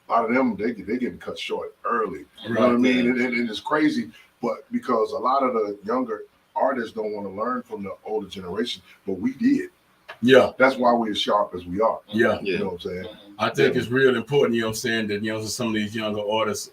a lot of them they getting cut short early. You know Right. what I mean? And it's crazy, but because a lot of the younger artists don't want to learn from the older generation, but we did. Yeah. That's why we're as sharp as we are. Yeah. You know what I'm saying? I think it's real important, you know what I'm saying, that, you know, some of these younger artists,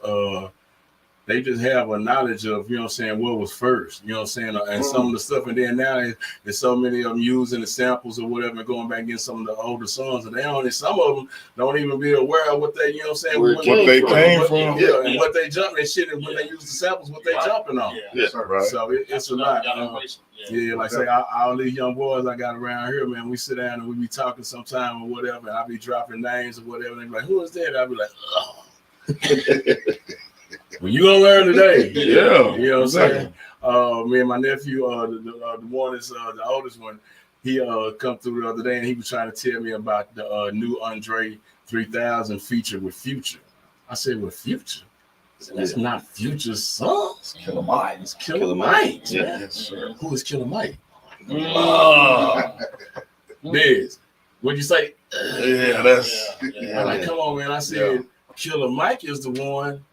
they just have a knowledge of, you know what I'm saying, what was first, you know what I'm saying, and some of the stuff. And then now there's so many of them using the samples or whatever, going back in some of the older songs, and some of them don't even be aware of what they, you know what I'm saying, what they came from. And what they jumping and shit, and when they use the samples, what they jumping on. Yeah. Right. So it's a lot. Like I say, all these young boys I got around here, man, we sit down and we be talking sometime or whatever, and I be dropping names or whatever, and they be like, who is that? I be like, oh. Well, you gonna learn today. Yeah. You know what I'm saying? Me and my nephew, the one is the oldest one, he come through the other day and he was trying to tell me about the new Andre 3000 feature with Future. I said, with Future? That's not Future's song. It's Killer Mike. It's Killer Mike. Yeah. Yes, sir. Who is Killer Mike? Mm. Biz, what'd you say? Yeah, that's. I'm like, come on, man. I said, Killer Mike is the one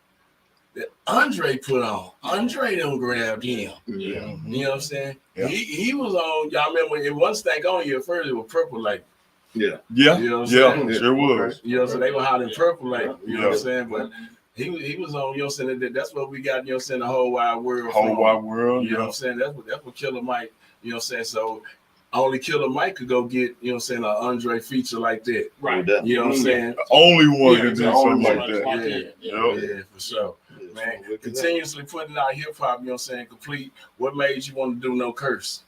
that Andre put on. Andre done grabbed him. Yeah. You know what I'm saying? Yeah. He was on, y'all remember when it one stank on you at first, it was Purple Lake. Yeah. You know what I'm saying? Sure was. You know what I'm saying? They were hollering Purple Lake. You know what I'm Yeah. saying? But he was on, you know what I'm saying? That's what we got, you know what I'm saying, the whole wide world. Whole from. wide world. You know what I'm saying? That's what Killer Mike, you know what I'm saying? So only Killer Mike could go get, you know what I'm saying, an Andre feature like that. Right. You know what I'm saying? The only one Yeah, could do something like exactly. that. Yeah, for sure. Man, continuously putting out hip hop, you know what I'm saying, complete. What made you want to do No Curse?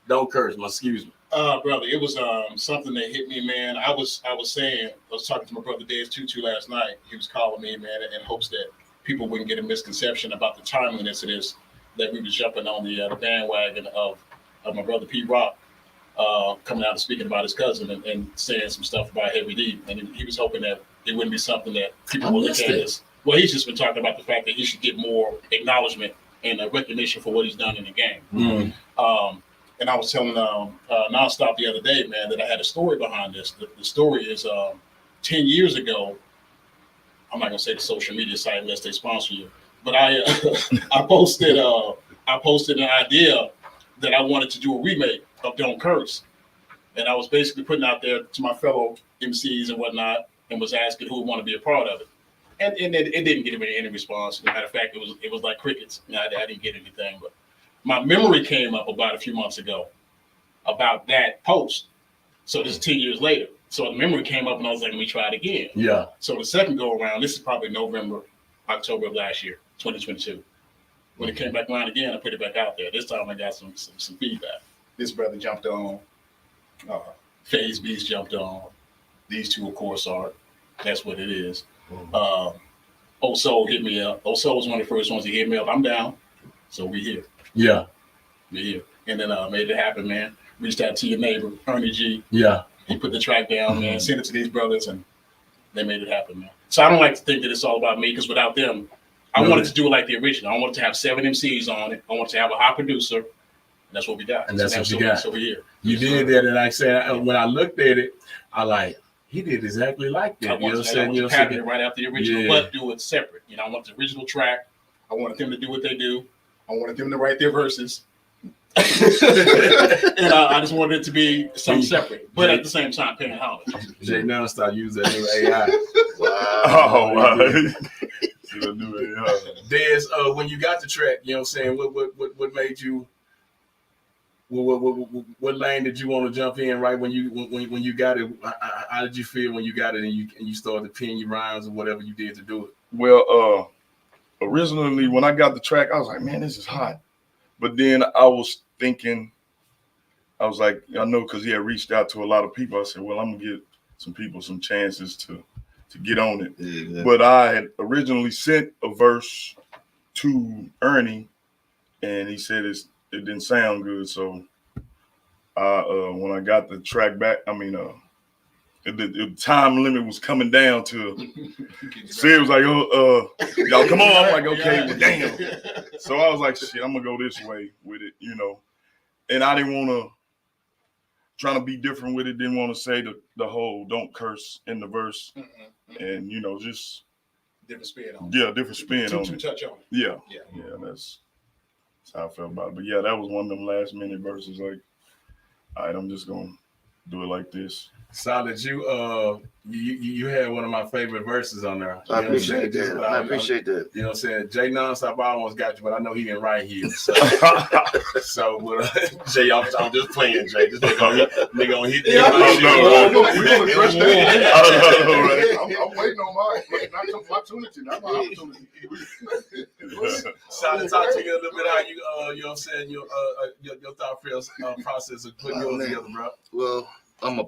Don't curse, excuse me. Brother, it was something that hit me, man. I was talking to my brother Dez Tutu last night. He was calling me, man, in hopes that people wouldn't get a misconception about the timeliness of this, that we was jumping on the bandwagon of my brother P Rock coming out and speaking about his cousin and saying some stuff about Heavy D. And he was hoping that it wouldn't be something that people would look at as, well, he's just been talking about the fact that he should get more acknowledgement and recognition for what he's done in the game. Mm-hmm. And I was telling Nonstop the other day, man, that I had a story behind this. The story is 10 years ago, I'm not gonna say the social media site unless they sponsor you, but I posted an idea that I wanted to do a remake of Don't Curse. And I was basically putting out there to my fellow MCs and whatnot and was asking who would want to be a part of it. And it didn't get any response. As a matter of fact, it was like crickets. I didn't get anything. But my memory came up about a few months ago about that post. So this is 10 years later. So the memory came up and I was like, let me try it again. Yeah. So the second go around, this is probably November, October of last year, 2022. When it came back around again, I put it back out there. This time I got some feedback. This brother jumped on. FaZe Beast jumped on. These two, of course, are. That's what it is. Oso hit me up. Oso was one of the first ones to hit me up. I'm down. So we here. Yeah. We here. And then made it happen, man. Reached out to your neighbor, Ernie G. Yeah. He put the track down, man. Sent it to these brothers, and they made it happen, man. So I don't like to think that it's all about me, because without them, I wanted to do it like the original. I wanted to have 7 MCs on it. I wanted to have a hot producer. And that's what we got. And that's what you got. So we're here. You did that, and like I said, when I looked at it, I like, he did exactly like that. I wanted to patent it right after the original, but do it separate. I want the original track. I wanted them to do what they do. I wanted them to write their verses. And I just wanted it to be something separate, but at the same time paying homage. Jay now start using that new AI. Wow. Des, when you got the track, you know what I'm saying, what made you, what lane did you want to jump in right when you got it? How did you feel when you got it and you started to pen your rhymes or whatever you did to do it? Well, originally when I got the track, I was like, man, this is hot. But then I was thinking, I was like, I know, because he had reached out to a lot of people. I said, well, I'm gonna get some people some chances to get on it. Yeah. But I had originally sent a verse to Ernie, and he said it didn't sound good. So when I got the track back, the time limit was coming down to, so it was like, y'all come on. I'm like, okay, well, damn. So I was like, shit, I'm gonna go this way with it, And I didn't want to, trying to be different with it, didn't want to say the whole don't curse in the verse. And, just different spin on it. Yeah, different spin on Two it. touch on it. Yeah, Yeah. yeah, that's how I felt about it. But yeah, that was one of them last minute verses. Like, all right, I'm just gonna do it like this. Solid, you had one of my favorite verses on there. I appreciate that. I appreciate that. You know what I'm saying? Jay Nonstop, I almost got you, but I know he didn't write here. So, Jay, I'm just playing, Jay. This nigga on hit. I'm waiting on my opportunity. Not my opportunity. Solid, talk to me a little bit how you you know what I'm saying, your thought process of putting yours together, bro. Well, I'm a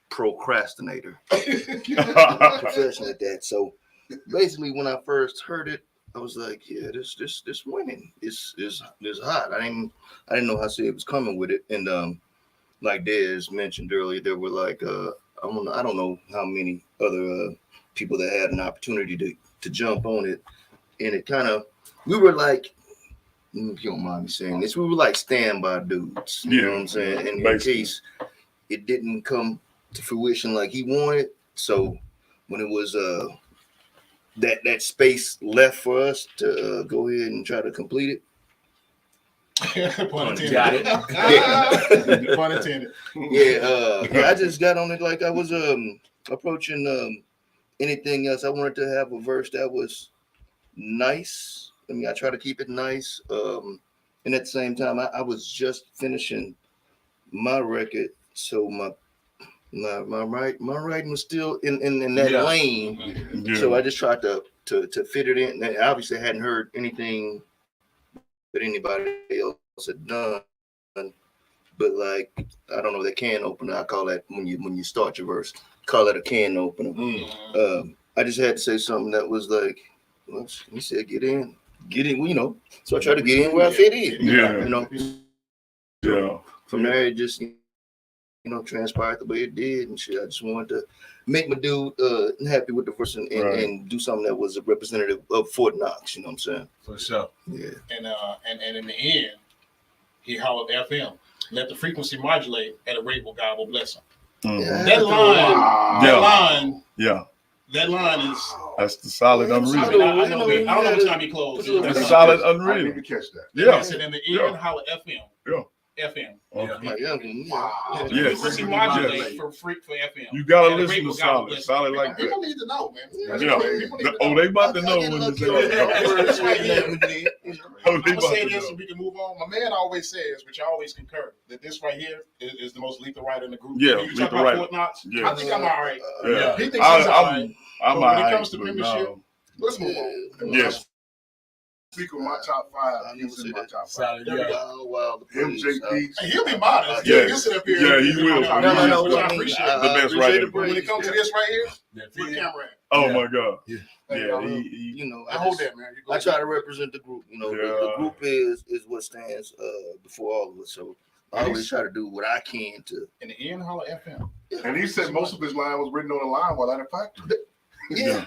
procrastinator, professional at that. So basically, when I first heard it, I was like, "Yeah, this winning is hot." I didn't know how it was coming with it, and like Dez mentioned earlier, there were like I don't know how many other people that had an opportunity to jump on it, and it kind of we were like. If you don't mind me saying this, we were like standby dudes. You know what I'm saying? And in case it didn't come to fruition like he wanted, so when it was that space left for us to go ahead and try to complete it. Pun intended. Got it. Pun intended. I just got on it like I was approaching anything else. I wanted to have a verse that was nice. I mean, I try to keep it nice. And at the same time, I was just finishing my record, so my writing was still in that lane. Yeah. So I just tried to fit it in. And I obviously hadn't heard anything that anybody else had done. But like, I don't know, that can opener. I call that when you start your verse, call it a can opener. I just had to say something that was like, well, he said, get in, you know. So I tried to get in where I fit in. Yeah. You know. Yeah. From there, it just transpired the way it did and shit. I just wanted to make my dude happy with the verse and do something that was a representative of Fort Knox. You know what I'm saying? For sure. Yeah. And in the end, he hollered FM. Let the frequency modulate at a rate where God will bless him. Yeah. That line is. That's the solid I unreal. mean, I don't know what time he closed. That's solid I didn't unreal. even catch that. Yeah. He said in the end, holler FM. Yeah. FM. Like, yeah. Yes. Frequency modulate for FM. You gotta At a listen rate to where God will bless him. solid like that. People need to know, man. Yeah. People need to know. They about to know when it's I'm gonna say this know. and we can move on. My man always says, which I always concur, that this right here is the most lethal writer in the group. Yeah, You talk lethal about writer. Fort Knox. Yeah. I think I'm all right. Yeah. He thinks he's all right. I'm But when it alright, comes to but premiership, no. let's move on. Yes. Speak of my top five. He's in my top five. Solid, There we yeah. go. Wow. MJ Beats. And he'll be modest. Yes. He'll sit up here. Yeah, he will. No, I appreciate it. The best writer. When it comes to this right here, That we're feeling. camera at. Oh Yeah. my God. Yeah. Yeah. You know, I hold that, man. You go I try to represent the group. You know, the Yeah. group is what stands before all of us. So I always try to do what I can to. in the end, holler FM. And he said most of his line was written on the line while at the factory. Yeah.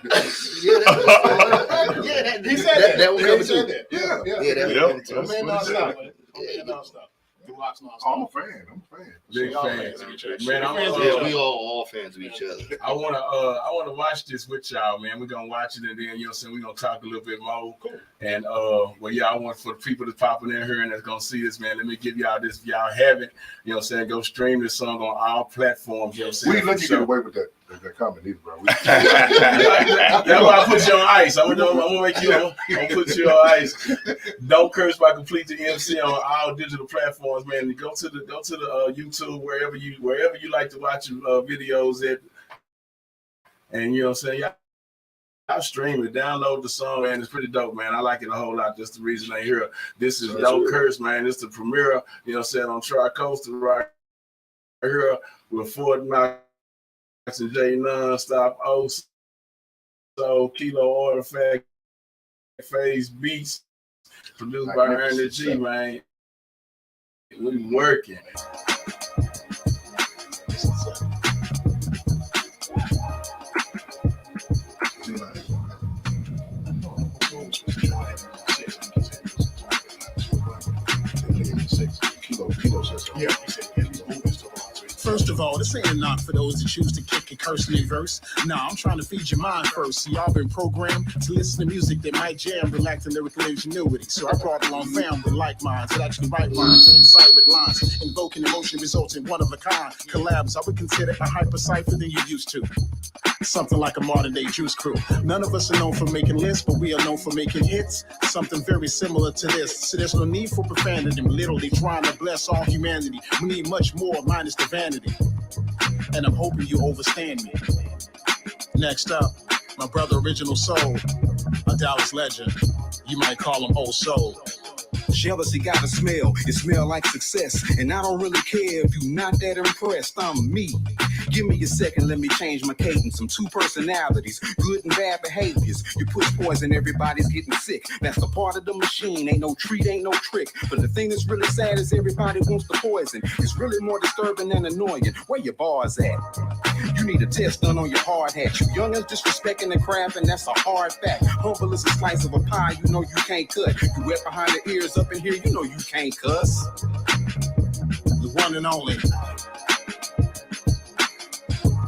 He said that. That will He come said too. that. Yeah, that Yep. will come too. My man That's what he nonstop. said. Man. My man nonstop. The Locks I'm a nonstop. fan. Big Y'all fan. fans of each other. Man, I'm Fans of Yeah, each we other. all fans of each other. I wanna watch this with y'all, man. We're gonna watch it and then you know what I'm saying, we're gonna talk a little bit more. Cool. And well yeah, I want for the people that's popping in here and that's gonna see this, man. Let me give y'all this. If y'all haven't, you know what I'm saying, go stream this song on all platforms, you know what I'm saying. We didn't let you For sure. get away with that comment either, bro. That's why I put you on ice. I'm gonna make you. I'm gonna put you on ice. Don't curse by complete the MC on all digital platforms, man. Go to the YouTube wherever you like to watch your videos at, and you know what I'm saying. Y'all stream it, download the song, man. It's pretty dope, man. I like it a whole lot. Just the reason I hear this is Don't Curse, man. It's the premiere, you know what I'm saying, on Tricoastal right here with Fort Knox and Jay Nonstop, so Kilo Artifact, Phase Beats, produced by Ernie G, man. We working. First of of all, this ain't a knock for those that choose to kick and curse in verse. Nah, I'm trying to feed your mind first. See, y'all been programmed to listen to music that might jam, relax the lyrical ingenuity. So I brought along family with like minds that actually write lines and incite with lines. Invoking emotion results in one of a kind collabs. I would consider a hyper cipher than you used to. Something like a modern day Juice Crew. None of us are known for making lists, but we are known for making hits. Something very similar to this. So there's no need for profanity. I'm literally trying to bless all humanity. We need much more minus the vanity. And I'm hoping you overstand me. Next up, my brother Original Soul, a Dallas legend. You might call him Old Soul. Jealousy got a smell, it smell like success. And I don't really care if you're not that impressed, I'm me. Give me a second, let me change my cadence. I'm two personalities, good and bad behaviors. You push poison, everybody's getting sick. That's the part of the machine, ain't no treat, ain't no trick. But the thing that's really sad is everybody wants the poison. It's really more disturbing than annoying. Where your bars at? You need a test done on your hard hat. You young as disrespecting the craft, and that's a hard fact. Humble as a slice of a pie, you know you can't cut. You wet behind the ears up in here, you know you can't cuss. The one and only.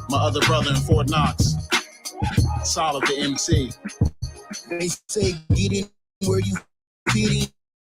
My other brother in Fort Knox. Solid the Emcee. They say get in where you fit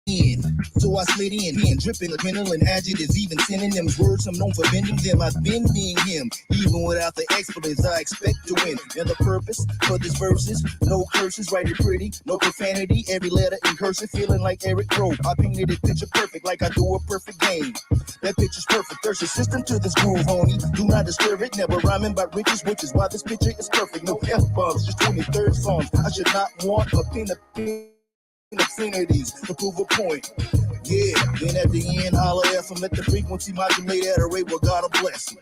in. So I slid in, dripping adrenaline, adjectives, even synonyms, words I'm known for bending them. I've been being him, even without the expletives. I expect to win. And the purpose for this verse is no curses, write it pretty, no profanity. Every letter in cursive, feeling like Eric Grove. I painted it picture perfect, like I do a perfect game. That picture's perfect. There's a system to this groove, homie. Do not disturb it. Never rhyming about riches, which is why this picture is perfect. No F-bombs, just 23rd songs. I should not want a pen obscenities to prove a point. Yeah, then at the end, holler at them, let the frequency modulate at a rate where God will bless him.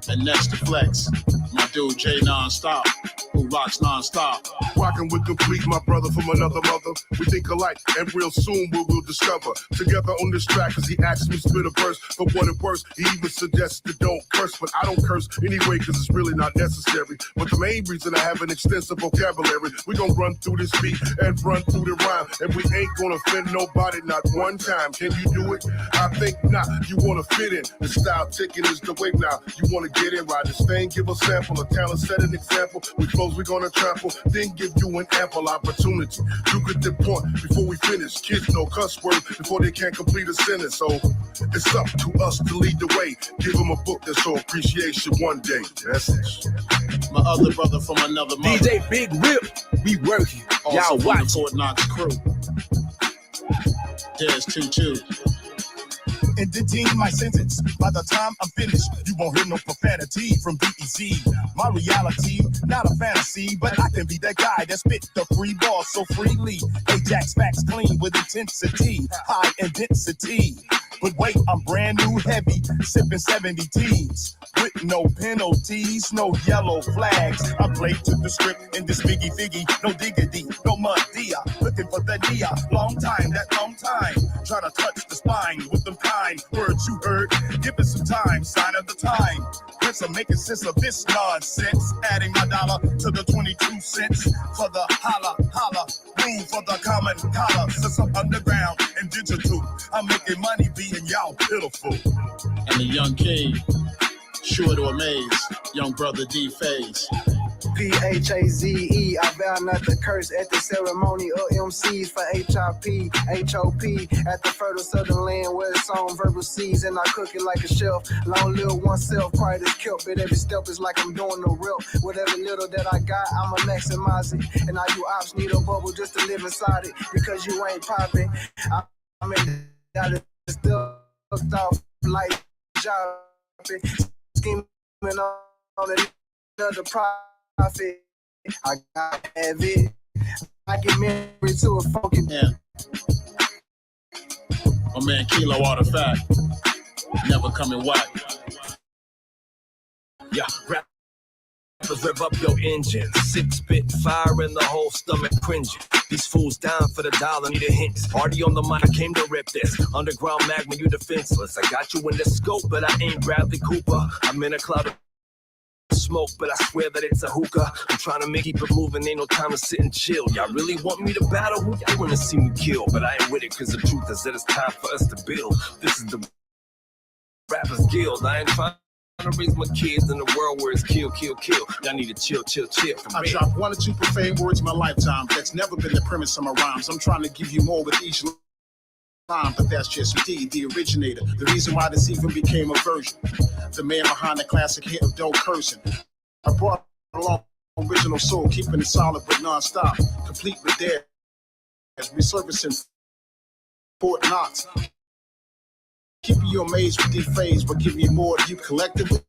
And next to flex, my dude Jay Nonstop, who rocks nonstop. Rocking with complete, my brother from another mother. We think alike, and real soon we'll discover. Together on this track, cause he asked me to spit a verse. For what it worse, he even suggested don't curse. But I don't curse anyway, cause it's really not necessary. But the main reason I have an extensive vocabulary, we gonna run through this beat and run through the rhyme. And we ain't gonna offend nobody, not one time. Can you do it? I think not. You wanna fit in. The style ticking is the way now. You wanna get in, ride this thing, give a sample, a talent, set an example. With flows we gonna trample, then give you an ample opportunity. You get the point before we finish. Kids know cuss words before they can't complete a sentence. So it's up to us to lead the way. Give them a book that show appreciation one day. That's it. My other brother from another mother. DJ Big Whip, we working. Also Y'all from watch. the Fort Knox crew. There's 2-2. Entertain my sentence. By the time I'm finished, you won't hear no profanity from DEZ. My reality, not a fantasy, but I can be that guy that spit the free ball so freely. Ajax facts clean with intensity, high intensity. But wait, I'm brand new heavy, sipping 70 teas. With no penalties, no yellow flags. I play to the script in this figgy, no diggity, no mud dia. Looking for the dia, long time, that long time. Try to touch the spine with them kind words you heard. Give it some time, sign of the time. Prince, I'm making sense of this nonsense. Adding my dollar to the 22 cents for the holla, room for the common collar. Since I'm underground and digital, I'm making money being y'all pitiful. And the young king, sure to amaze, young brother D-Phase. PHAZE, I vow not to curse at the ceremony of MCs for HIP, HOP, at the fertile southern land where it's on verbal seeds, and I cook it like a chef. Long live oneself, quiet as kept, but every step is like I'm doing the rep. With every little that I got, I'ma maximize it, and now you ops need a bubble just to live inside it, because you ain't popping. I'm in that stuff off like jobbing, scheming on another profit. I got have it. I get married to a funky man. My man Kilo Artifact, never coming whack. Yeah, rappers rev up your engine. 6-bit fire in the whole stomach cringing. These fools down for the dollar, need a hint. Already on the mic, I came to rip this. Underground magma, you defenseless. I got you in the scope, but I ain't Bradley Cooper. I'm in a cloud of smoke, but I swear that it's a hookah. I'm trying to keep it moving, ain't no time to sit and chill. Y'all really want me to battle? Who y'all wanna see me kill? But I ain't with it, cause the truth is that it's time for us to build. This is the Rappers Guild. I ain't trying to raise my kids in a world where it's kill, kill, kill. Y'all need to chill, chill, chill. I dropped 1 or 2 profane words in my lifetime. That's never been the premise of my rhymes. I'm trying to give you more with each line, but that's just me, the originator. The reason why this even became a version. The man behind the classic hit of Dope Cursing. I brought along original soul, keeping it solid but non-stop. Complete with dead. As resurfacing Fort Knox. Keeping you amazed with the phase, but giving you more deep collectively.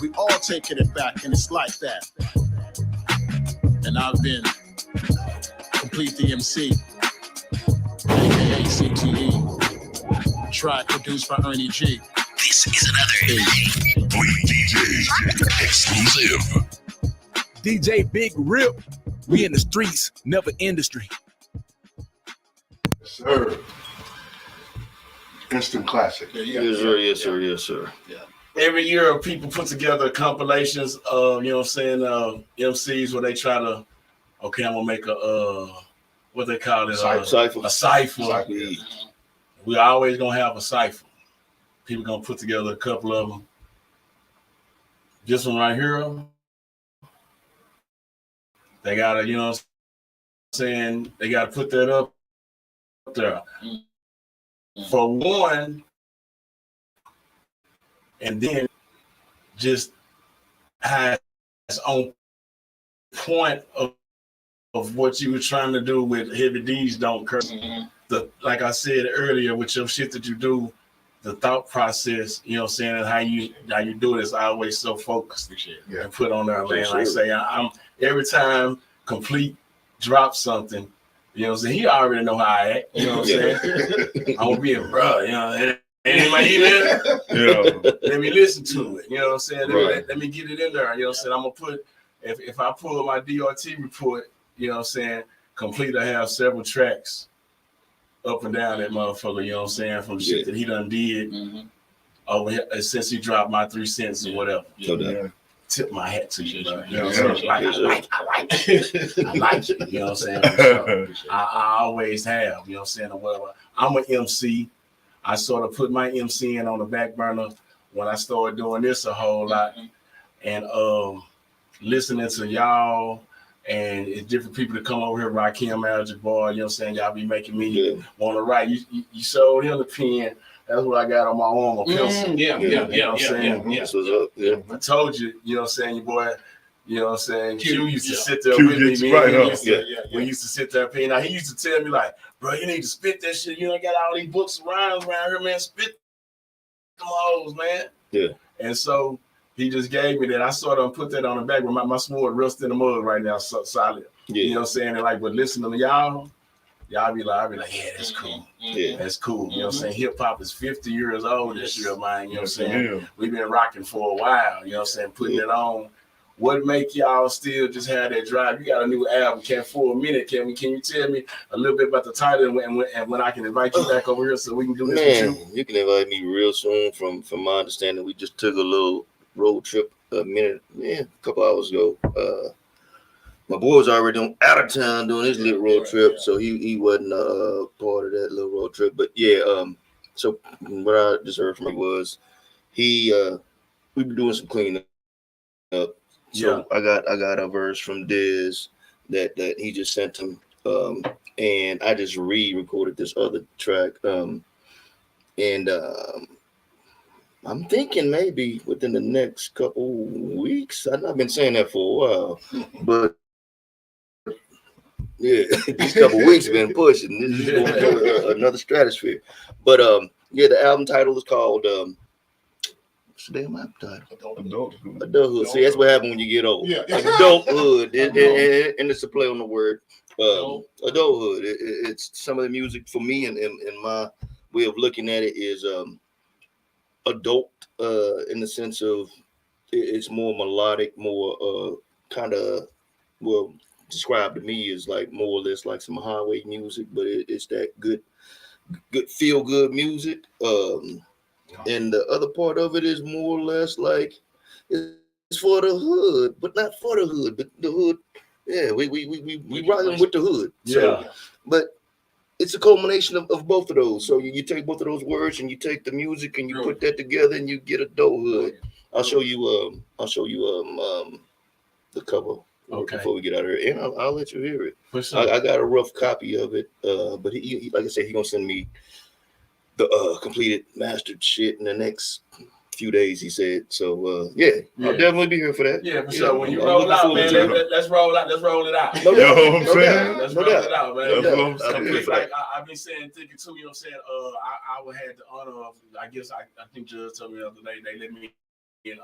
We all taking it back, and it's like that. And I've been Complete the Emcee, aka CTE. Track produced by Ernie G. This is another Bleed DJ exclusive. DJ Big Rip. We in the streets, never industry. Sir. Instant classic. Yes, sir. Yes, sir. Yes, sir. Yeah. Every year, people put together compilations of, you know what I'm saying, MCs where they try to, okay, I'm gonna make a what they call it, Cipher. a cipher. We always gonna have a cipher. People gonna put together a couple of them. This one right here, they gotta, you know what I'm saying, they gotta put that up there. For one, and then just has on point of what you were trying to do with Heavy D's Don't Curse. Like I said earlier, with your shit that you do, the thought process, you know what I'm saying, and how you do it is always so focused and put on there, man. Like I say, I'm every time Complete drops something, you know what I'm saying, he already know how I act, you know what I'm saying? I'm gonna be a bro, you know, anybody hear that? Let me listen to it, you know what I'm saying? Let me get it in there, you know what I'm saying? I'm gonna put, if I pull my DRT report, you know what I'm saying, Complete, I have several tracks up and down that motherfucker, you know what I'm saying, from shit that he done did over here, since he dropped my 3 cents or whatever. Tip my hat to you, bro. You know what I'm saying? I like it. I like it. You know what I'm saying? I always have, you know what I'm saying, or whatever. I'm an MC. I sort of put my MCing on the back burner when I started doing this a whole lot. And listening to y'all and it's different people that come over here, Rakim, Magic Boy, you know what I'm saying? Y'all be making me want to write. You showed him the pen. That's what I got on my arm, a pencil. You know what I'm saying? I told you, you know what I'm saying, your boy, you know what I'm saying, Q used to sit there with me, man. We used to sit there paying. Now, he used to tell me, like, bro, you need to spit that shit. You know, got all these books around here, man. Spit them hoes, man. Yeah. And so he just gave me that. I sort of put that on the back, but my sword rests in the mud right now, solid. You know what I'm saying? And like, but listening to y'all be like, yeah, that's cool. That's cool. You know what I'm saying? Hip hop is 50 years old this year, man. You know what I'm saying? We've been rocking for a while, you know what I'm saying? Putting it on. What make y'all still just have that drive? You got a new album, for a minute. Can you tell me a little bit about the title and when I can invite you back over here so we can do this with you? You can invite me real soon. From my understanding, we just took a little road trip a couple hours ago. My boy was already out of town doing his little road trip, so he wasn't part of that little road trip. But so what I just heard from him was we been doing some cleaning up. So I got a verse from Diz that he just sent him, and I just re-recorded this other track, and I'm thinking maybe within the next couple weeks. I've been saying that for a while, but these couple weeks been pushing. This is going to another stratosphere. But the album title is called what's the damn album title? Adulthood. See, that's what happens when you get old. Adulthood, and it's a play on the word adulthood. It's some of the music for me, and my way of looking at it is adult in the sense of it's more melodic, more kind of described to me is like more or less like some highway music, but it's that good feel good music. And the other part of it is more or less like it's for the hood, but not for the hood, but the hood. Yeah, we rocking with the hood. So, but it's a culmination of both of those. So you take both of those words and you take the music and you put that together and you get a dope hood. I'll show you the cover before we get out of here, and I'll let you hear it. I got a rough copy of it, but he like I said, he gonna send me the completed mastered shit in the next few days, he said. So I'll definitely be here for that. Yeah, for sure. When you roll out, man, let's roll out. Let's roll it out. No doubt. You know what I'm saying? Let's roll it out, man. That's what I'm saying. Like I've been saying, thinking too. You know what I'm saying? I would have the honor of. I guess I think Judge told me the other day they let me in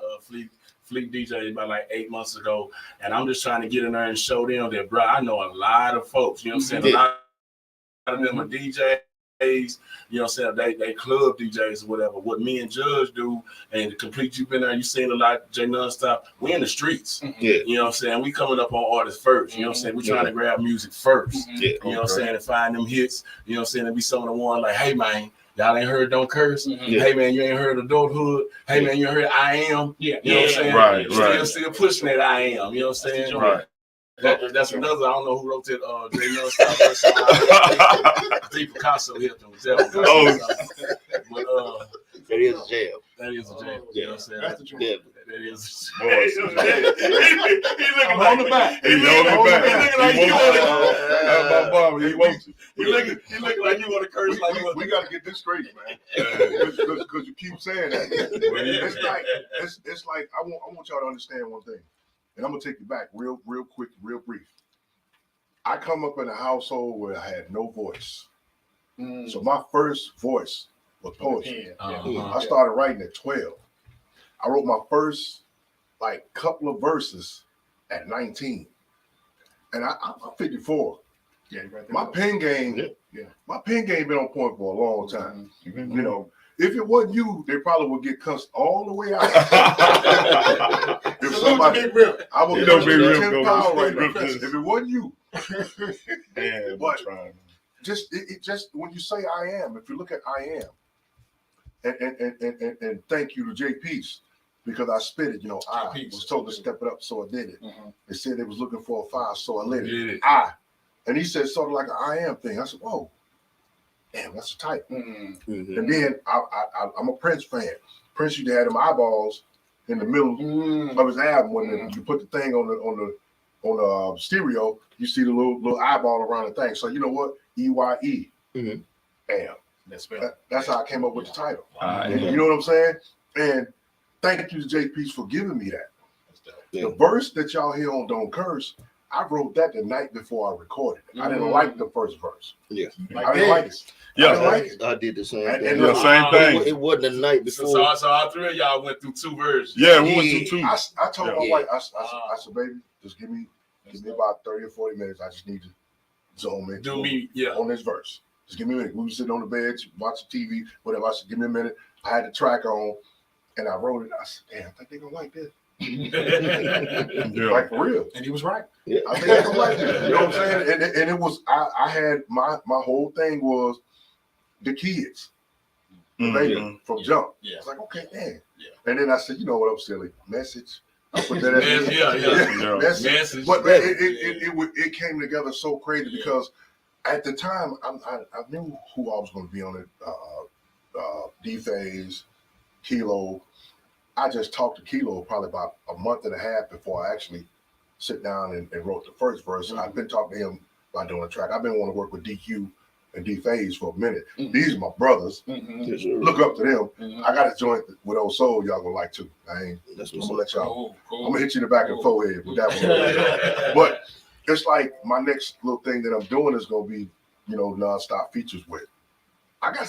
Fleet DJ about like 8 months ago, and I'm just trying to get in there and show them that, bro, I know a lot of folks. You know what I'm saying? A lot of them are DJs. You know what I'm saying? They club DJs or whatever. What me and Judge do, and the complete, you've been there, you seen a lot, J Nonstop. We in the streets. Yeah. You know what I'm saying? We coming up on artists first. You know what I'm saying? We trying to grab music first. Yeah. You know what I'm saying? And find them hits. You know what I'm saying? And be some of the one like, hey man, y'all ain't heard Don't Curse. Hey man, you ain't heard Adulthood. Hey man, you ain't heard I Am. You know what I'm saying? Right. Still pushing that I Am. You know what I'm saying? Right. That's another. I don't know who wrote that. J Nonstop. Tricoastal hit them. But that is a jam. That is a jam. You know what I'm saying? That's the jam. That is. He looking on the back. He on the back. He looking like you want to curse like you want. We got to get this straight, man. Because you keep saying that. It's like I want y'all to understand one thing, and I'm gonna take you back real quick, real brief. I come up in a household where I had no voice, so my first voice was poetry. I started writing at 12. I wrote my first couple of verses at 19, and I'm 54. Yeah, right. My pen game been on point for a long time. You know, if it wasn't you, they probably would get cussed all the way out. If somebody, I would be 10 pounds right now. If it wasn't you, but just when you say I am, if you look at I am, and thank you to J Peace. Because I spit it, you know, I was told to step it up, so I did it. They said they was looking for a 5, so I lit it. And he said sort of like an I am thing. I said, whoa, damn, that's a type. And then I'm a Prince fan. Prince used to have them eyeballs in the middle of his album when you put the thing on the stereo, you see the little eyeball around the thing. So you know what? EYE. Bam. That's how I came up with the title. You know what I'm saying? And thank you to J Peace for giving me that. The verse that y'all hear on Don't Curse, I wrote that the night before I recorded it. I didn't like the first verse. I didn't like it. I did the same thing. And same thing. It wasn't the night before. So all three of y'all went through 2 versions. Yeah, we went through 2. I told my wife, I said, baby, just give me about 30 or 40 minutes. I just need to zoom in on this verse. Just give me a minute. We were sitting on the bed, watching TV, whatever. I said, give me a minute. I had the track on. And I wrote it. I said, damn, I think they're going to like this. Like for real. And he was right. I think they're going to like this. You know what I'm saying? And it was, I had, my whole thing was the kids. Later, from Jump. I was like, okay, man. And then I said, you know what, I'm silly. Message. I put that Message. But it came together so crazy because at the time, I knew who I was going to be on it. D-Phase, Kilo. I just talked to Kilo probably about a month and a half before I actually sit down and wrote the first verse. I've been talking to him about doing a track. I've been wanting to work with DQ and D-Phase for a minute. These are my brothers. Look up to them. I got a joint with Old Soul y'all gonna like too. I'm gonna let y'all. I'm gonna hit you in the back of the forehead with that one. But it's like my next little thing that I'm doing is gonna be, you know, nonstop features with. I got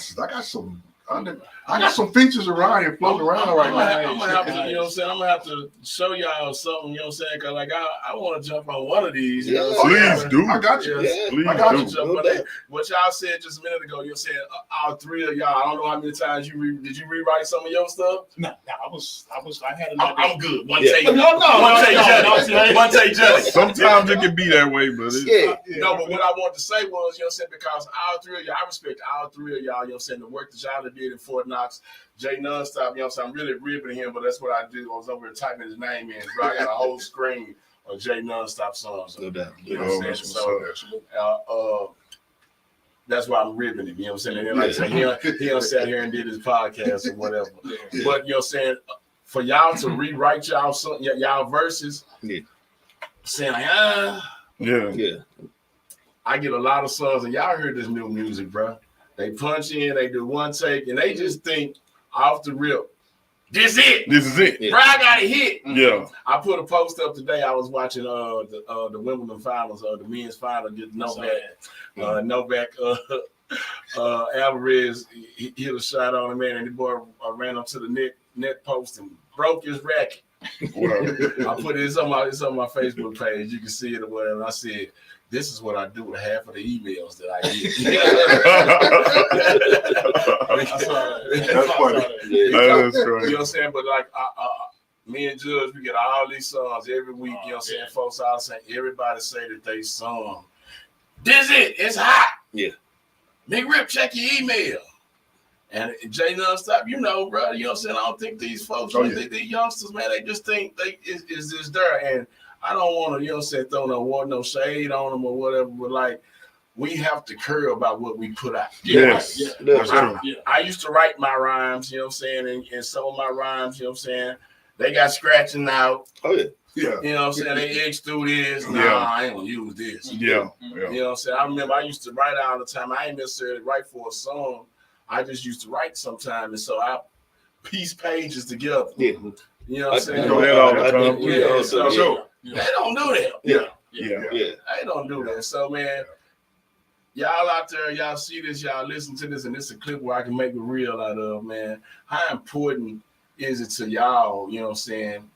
some features around here floating around right now. I'm gonna have to, you know what I'm saying? I'm gonna have to show y'all something, you know what I'm saying? Cause like I want to jump on one of these. You know Please do. I got you. Please I got do. you. What y'all said just a minute ago, you said all 3 of y'all. I don't know how many times did you rewrite some of your stuff? No, I had an idea. I'm good. One take. One take, Johnny. Sometimes it can be that way, but it's no. But what I wanted to say was, you know what I'm saying? Because all 3 of y'all, I respect all 3 of y'all. You know what I'm saying? The work that y'all did in Fort Knox, J Nonstop. You know what I'm saying? I'm really ripping him, but that's what I do. I was over here typing his name in. Bro, I got a whole screen of J Nonstop songs. No doubt. You know what I'm saying? So, that's why I'm ribbing him. You know what I'm saying? And like I say, he don't sat here and did his podcast or whatever. But you know what I'm saying? For y'all to rewrite y'all verses, saying like, I get a lot of songs, and y'all heard this new music, bro. They punch in, they do one take, and they just think off the rip, this is it. Bro, I got a hit. Yeah. I put a post up today. I was watching the Wimbledon finals, the men's final. Get Novak Alvarez he hit a shot on him, man, and the boy ran up to the net post and broke his racket. I put it. It's on my Facebook page. You can see it or whatever. I said, this is what I do with half of the emails that I get. That's funny. You know what I'm saying? But like, me and Judge, we get all these songs every week. You know what I'm saying? Folks all saying, everybody say that they sung. This it. It's hot. Yeah. Big Rip, check your email. And Jay Nonstop, you know, bro, you know what I'm saying? I don't think these folks, these youngsters, man, they just think is this there. And I don't want to, you know what I'm saying, throw no shade on them or whatever, but like, we have to care about what we put out. Yes. I used to write my rhymes, you know what I'm saying, and some of my rhymes, you know what I'm saying, they got scratching out. Oh, yeah. Yeah. You know what I'm saying? They edged through this. I ain't gonna use this. Yeah. You know what I'm saying? I remember I used to write all the time. I ain't necessarily write for a song. I just used to write sometimes, and so I piece pages together. Yeah. You know what I'm saying? You know that all the time. They don't do that. Yeah. They don't do that. So, man, y'all out there, y'all see this, y'all listen to this, and this is a clip where I can make a reel out of, man. How important is it to y'all, you know what I'm saying,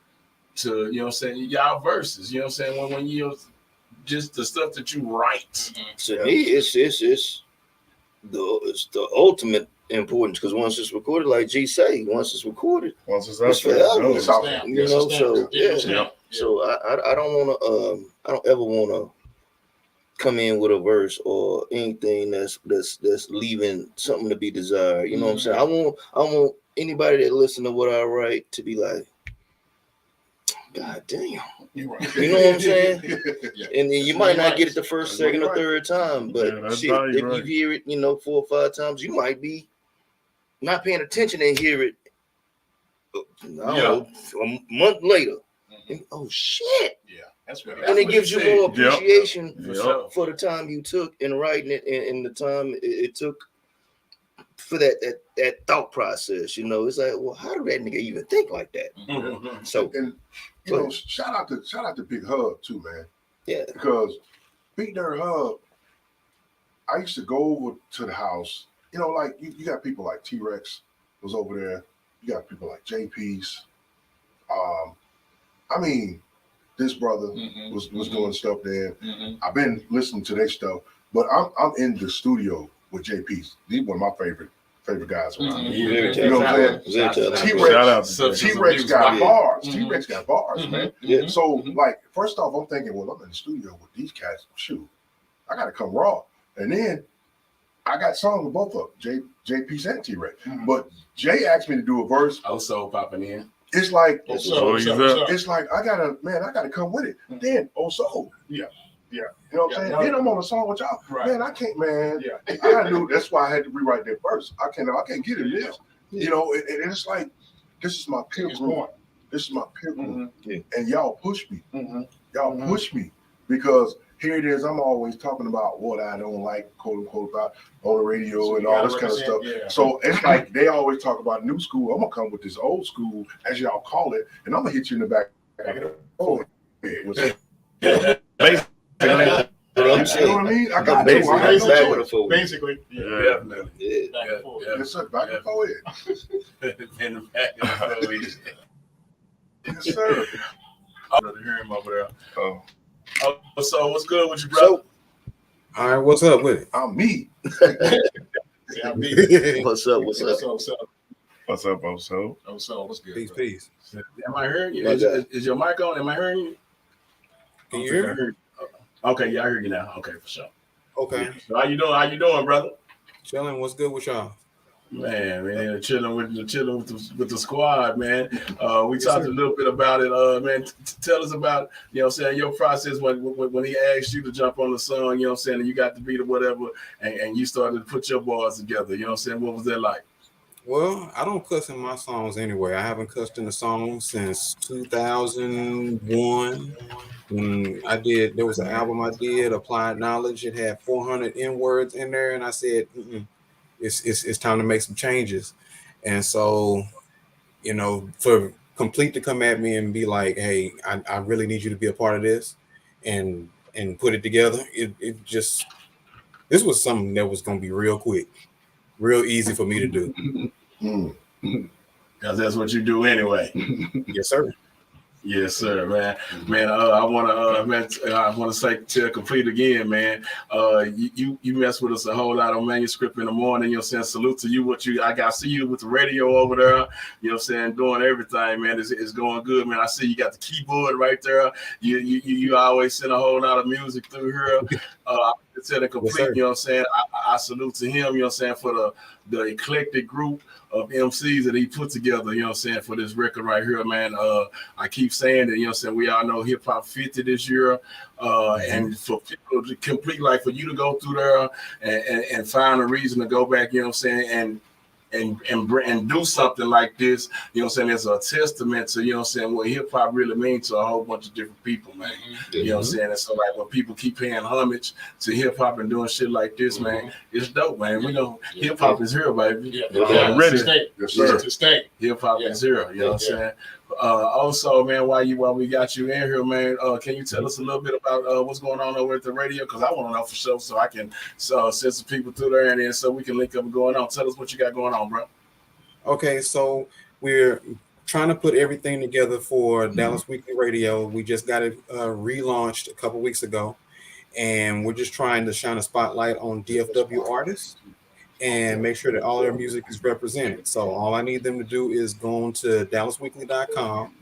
to, you know what I'm saying, y'all verses, you know what I'm saying, when you just the stuff that you write. To me, it's the ultimate importance, because once it's recorded, like G say, once it's recorded, it's forever. You know, so So I don't want to I don't ever want to come in with a verse or anything that's leaving something to be desired. You know what I'm saying? I want anybody that listen to what I write to be like, God damn. You know what I'm saying? And then you might not get it the first, second, or third time, but if you hear it, 4 or 5 times, you might be not paying attention and hear it, I don't know, a month later. And, oh shit. That's what. And it gives you more appreciation for the time you took in writing it and the time it took for that thought process. It's like, well, how did that nigga even think like that? Mm-hmm. So, and shout out to Big Hub too, man. Yeah, because Big Nerd Hub, I used to go over to the house. Like you got people like T-Rex was over there. You got people like JP's. I mean, this brother was doing stuff there. I've been listening to their stuff, but I'm in the studio with JP's. He's one of my favorite guys around. You know what I'm saying? T-Rex got bars. T-Rex got bars, man. Yeah. So, like, first off, I'm thinking, well, I'm in the studio with these cats. Shoot, I got to come raw. And then I got songs with both of them, JP's and T-Rex. But Jay asked me to do a verse. Also popping in. It's like, it's like I gotta come with it. Then yeah. You know what I'm saying? Then I'm on a song with y'all. Right. Man, I can't, man. Yeah. I knew that's why I had to rewrite that verse. I can't get in this. And it's like, this is my peer group. This is my peer group. And y'all push me. Y'all push me because here it is. I'm always talking about what I don't like, quote unquote, about on the radio and all this kind of stuff. Yeah. So it's like they always talk about new school. I'm gonna come with this old school, as y'all call it, and I'm gonna hit you in the back. You know what I mean? I got basically. Yeah. Yes, sir. Back and forth. In the back and forth. Yes, sir. I'd rather hear him over there. So what's good with you, brother? All right, what's up with it? I'm me. What's up? What's up? What's good? Peace. Am I hearing you? Is your mic on? Am I hearing you? Can you hear me? Okay, yeah, I hear you now. Okay, for sure. Okay. So how you doing, brother? Chilling. What's good with y'all? Man, chilling with the squad, man. We talked a little bit about it, man. Tell us about, you know what I'm saying, your process when he asked you to jump on the song, you know what I'm saying, and you got the beat or whatever, and you started to put your bars together, you know what I'm saying? What was that like? Well, I don't cuss in my songs anyway. I haven't cussed in a song since 2001. There was an album I did, Applied Knowledge. It had 400 N words in there, and I said, it's time to make some changes. And so, you know, for Complete to come at me and be like, hey, I really need you to be a part of this and put it together. This was something that was going to be real quick, real easy for me to do. Because that's what you do anyway. Yes, sir. Yes, sir, man. Man, I want to say to Complete again, man. You mess with us a whole lot on Manuscript in the morning. You know what I'm saying? Salute to you. I got to see you with the radio over there. You know what I'm saying? Doing everything, man. It's going good, man. I see you got the keyboard right there. You always send a whole lot of music through here. To the Complete, yes, you know what I'm saying? I salute to him, you know what I'm saying, for the eclectic group of MCs that he put together, you know what I'm saying, for this record right here, man. I keep saying that, you know what I'm saying, we all know Hip Hop 50 this year. And for people to complete, like for you to go through there and find a reason to go back, you know what I'm saying, and do something like this, you know what I'm saying, as a testament to, you know what I'm saying, what hip hop really means to a whole bunch of different people, man. You know what I'm saying? And so like when people keep paying homage to hip hop and doing shit like this, man, it's dope, man. We know hip hop is here, baby. Ready to stay. Hip hop is here, you know what I'm saying? Also, man, while we got you in here, man, can you tell us a little bit about what's going on over at the radio? Because I want to know for sure, so I can send some people through there and then so we can link up and going on. Tell us what you got going on, bro. Okay, so we're trying to put everything together for Dallas Weekly Radio. We just got it relaunched a couple weeks ago, and we're just trying to shine a spotlight on DFW artists and make sure that all their music is represented. So all I need them to do is go on to dallasweekly.com.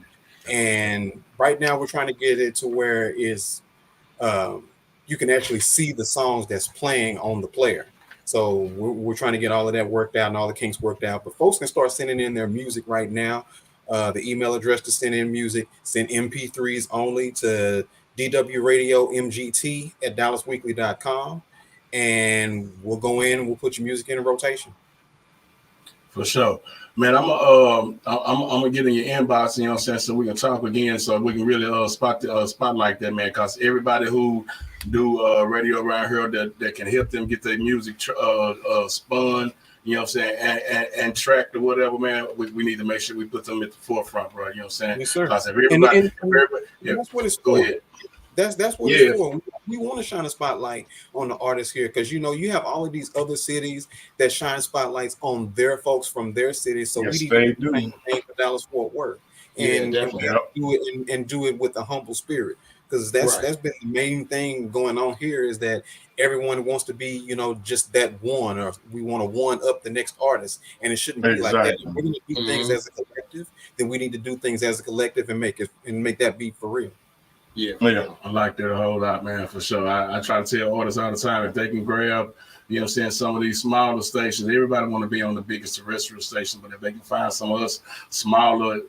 And right now we're trying to get it to where is you can actually see the songs that's playing on the player. So we're trying to get all of that worked out and all the kinks worked out. But folks can start sending in their music right now. The email address to send in music, send MP3s only to dwradiomgt@dallasweekly.com. And we'll go in and we'll put your music in a rotation. For sure. Man, I'm gonna get in your inbox, you know what I'm saying, so we can talk again, so we can really spotlight that, man, because everybody who do radio around here that can help them get their music spun, you know what I'm saying, and tracked or whatever, man, we need to make sure we put them at the forefront, bro. You know what I'm saying? Yes, sir. Because everybody, that's what it's go for. ahead. That's what it's for. We want to shine a spotlight on the artists here because, you know, you have all of these other cities that shine spotlights on their folks from their cities. So we need to do the same thing for Dallas-Fort Worth and do it with a humble spirit, because that's been the main thing going on here, is that everyone wants to be, you know, just that one, or we want to one up the next artist, and it shouldn't be like that. If we're going to do things as a collective, then we need to do things as a collective and make that be for real. Yeah, I like that a whole lot, man, for sure. I try to tell artists all the time, if they can grab, you know what I'm saying, some of these smaller stations, everybody want to be on the biggest terrestrial station, but if they can find some of us smaller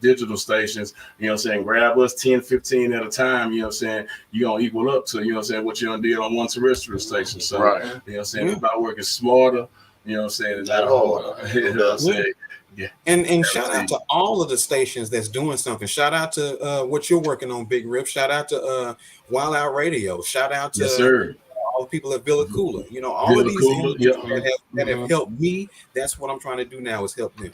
digital stations, you know what I'm saying, grab us 10, 15 at a time, you know what I'm saying, you're going to equal up to, you know what I'm saying, what you're going to do on one terrestrial station. So, you know what I'm saying, it's about working smarter, you know what I'm saying, it's not harder. You know what I'm saying? Yeah. And shout out to all of the stations that's doing something. Shout out to what you're working on, Big Rip. Shout out to Wild Out Radio. Shout out to all the people at Villa Cooler. You know, all of these that have helped me. That's what I'm trying to do now, is help them.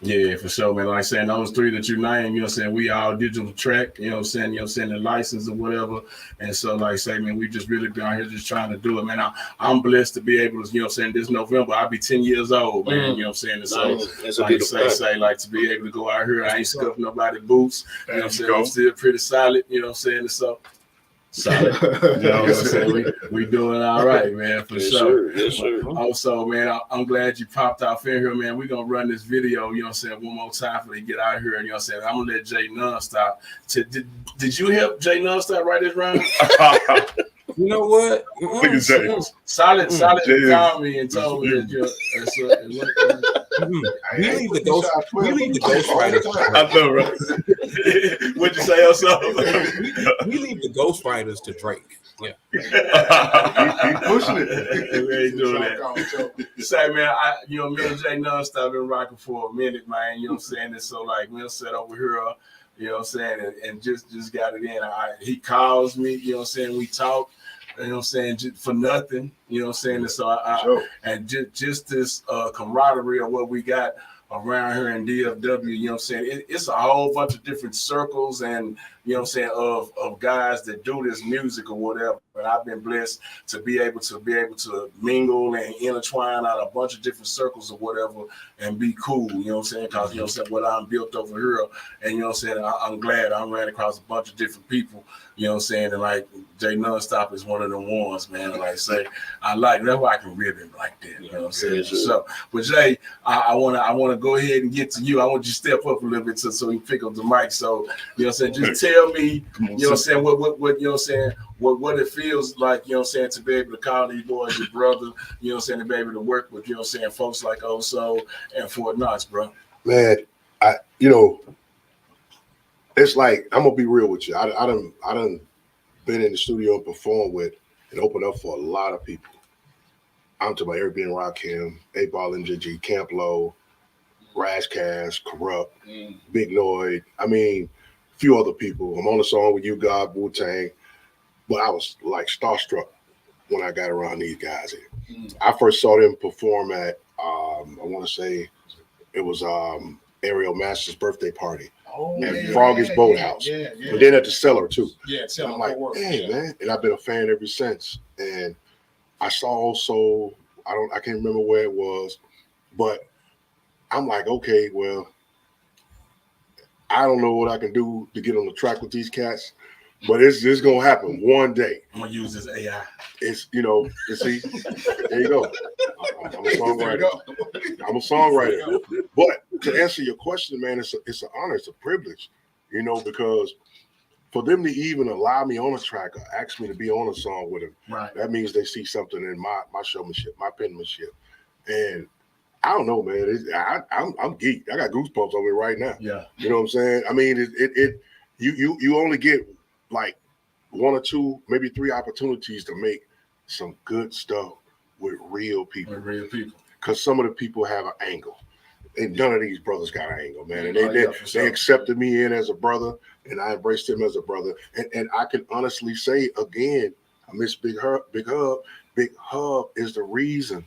Yeah, for sure, man. Like I said, those three that you named, you know what I'm saying, we all digital track, you know what I'm saying, the license or whatever. And so, like I say, man, we just really down here just trying to do it, man. I'm blessed to be able to, you know what I'm saying, this November, I'll be 10 years old, man, you know what I'm saying? And so, like like to be able to go out here, I ain't scuffing nobody's boots, you know what I'm saying, I'm still pretty solid, you know what I'm saying, and so. Solid. You know what I'm saying? We doing all right, man, for sure. Yes, sir. Also, man, I'm glad you popped off in here, man. We're going to run this video, you know what I'm saying, one more time for they get out here. And you know what I'm saying? I'm going to let Jay Nonstop. Did you help Jay Nonstop write this rhyme? You know what? Look at Jay. Solid Jay called me and told me that we leave the ghostwriters. I know, right? What'd you say, also? We leave the ghostwriters to Drake. Yeah. he pushing it. We ain't doing that. Say, man, me and Jay Nonstop been rocking for a minute, man. You know what I'm saying? And so, like, we'll sit over here, you know what I'm saying, and just got it in. He calls me, you know what I'm saying? We talk, you know what I'm saying, just for nothing, you know what I'm saying? And so and just this camaraderie of what we got around here in DFW, you know what I'm saying? It's a whole bunch of different circles and, you know what I'm saying, of guys that do this music or whatever. And I've been blessed to be able to mingle and intertwine out a bunch of different circles or whatever and be cool, you know what I'm saying? Because, you know what I'm saying, what I'm built over here, and, you know what I'm saying, I'm glad I ran across a bunch of different people, you know what I'm saying? And, like, Jay Nonstop is one of the ones, man. And like I say, that's why I can rip him like that, you know what I'm saying? So, but Jay, I want to go ahead and get to you. I want you to step up a little bit so we can pick up the mic. So, you know what I'm saying, just tell me, you know what I'm saying, what you know what I'm saying, what it feels like, you know what I'm saying, to be able to call these boys your brother, you know what I'm saying, to be able to work with, you know what I'm saying, folks like Oso and Fort Knox, bro. Man, it's like, I'm gonna be real with you. I done been in the studio and performed with and opened up for a lot of people. I'm talking about Eric B. and Rakim, 8Ball and GG, Camp Low, Rash Cash, Corrupt, Big Noid. I mean, a few other people. I'm on a song with You God, Wu-Tang, but I was like starstruck when I got around these guys here. I first saw them perform at I want to say it was Ariel Master's birthday party at Froggy's Boathouse. But then at the Cellar too. Yeah, Cellar. I'm like, hey man, and I've been a fan ever since. And I saw also, I can't remember where it was, but I'm like, okay, well, I don't know what I can do to get on the track with these cats, but it's gonna happen one day. I'm gonna use this AI. It's, you see, there you go. I'm a songwriter. But to answer your question, man, it's an honor, it's a privilege, because for them to even allow me on a track or ask me to be on a song with them, right, that means they see something in my showmanship, my penmanship. And I don't know, man. I'm geeked. I got goosebumps over it right now. Yeah, you know what I'm saying. I mean, you only get like 1 or 2, maybe 3 opportunities to make some good stuff with real people. Because some of the people have an angle, and none of these brothers got an angle, man. And they accepted me in as a brother, and I embraced him as a brother. And I can honestly say again, I miss Big Hub. Big Hub is the reason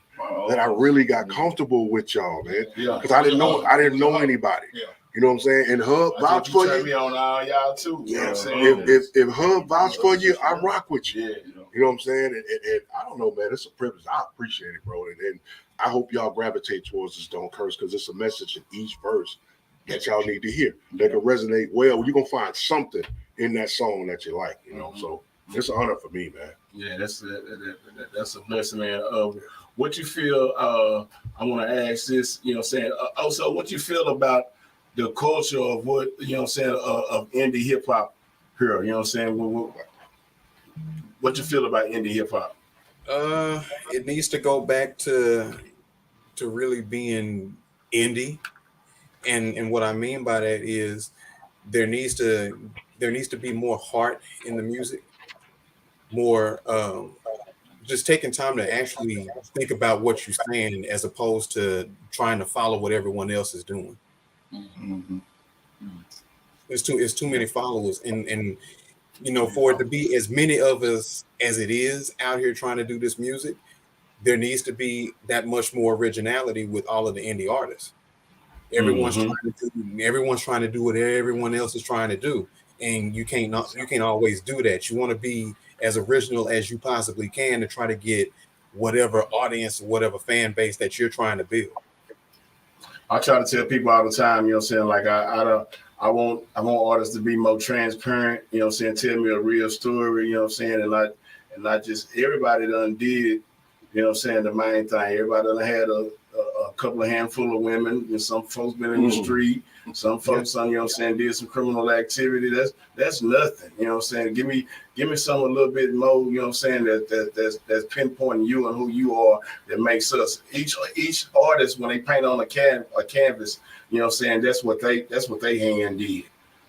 that I really got comfortable with y'all, man. Because I didn't know anybody. Yeah. You know what I'm saying? And Hub vouch for you. Me on all y'all too. Yeah. You know what I'm saying? If Hub vouch for you, I rock with you. Yeah. You know what I'm saying? And I don't know, man. It's a privilege. I appreciate it, bro. And I hope y'all gravitate towards this Don't Curse, because it's a message in each verse that y'all need to hear that can resonate well. You're gonna find something in that song that you like. So it's an honor for me, man. Yeah, that's a blessing, man. What you feel? I want to ask this. You know, what I'm saying. Also, what you feel about the culture of what, you know what I'm saying, of indie hip hop here? You know what I'm saying? What you feel about indie hip hop? It needs to go back to really being indie, and what I mean by that is there needs to be more heart in the music, more just taking time to actually think about what you're saying as opposed to trying to follow what everyone else is doing. Mm-hmm. It's too many followers, and for it to be as many of us as it is out here trying to do this music, there needs to be that much more originality with all of the indie artists. Everyone's trying to do what everyone else is trying to do, and you can't always do that. You want to be as original as you possibly can to try to get whatever audience, whatever fan base that you're trying to build. I try to tell people all the time, you know what I'm saying, like I want artists to be more transparent, you know what I'm saying, tell me a real story, you know what I'm saying, and not just everybody done did, you know what I'm saying, the main thing. Everybody done had a couple of handful of women, and some folks been in the street, some folks on, you know what I'm saying, did some criminal activity. That's nothing. You know what I'm saying? Give me some a little bit more, you know what I'm saying, that's pinpointing you and who you are, that makes us each artist when they paint on a canvas, you know what I'm saying, that's what they hand did.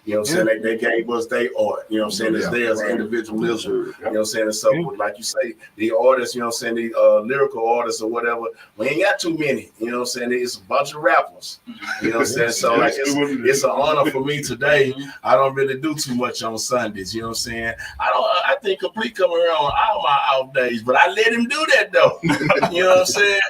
You know what I'm saying? They gave us their art. You know what I'm saying? It's theirs individualism. You know what I'm saying? And so, like you say, the artists, you know what I'm saying, the lyrical artists or whatever, we ain't got too many. You know what I'm saying? It's a bunch of rappers. You know what I'm saying? So, like, it's an honor for me today. I don't really do too much on Sundays. You know what I'm saying? I think Complete coming around on all my off days, but I let him do that, though. You know what I'm saying?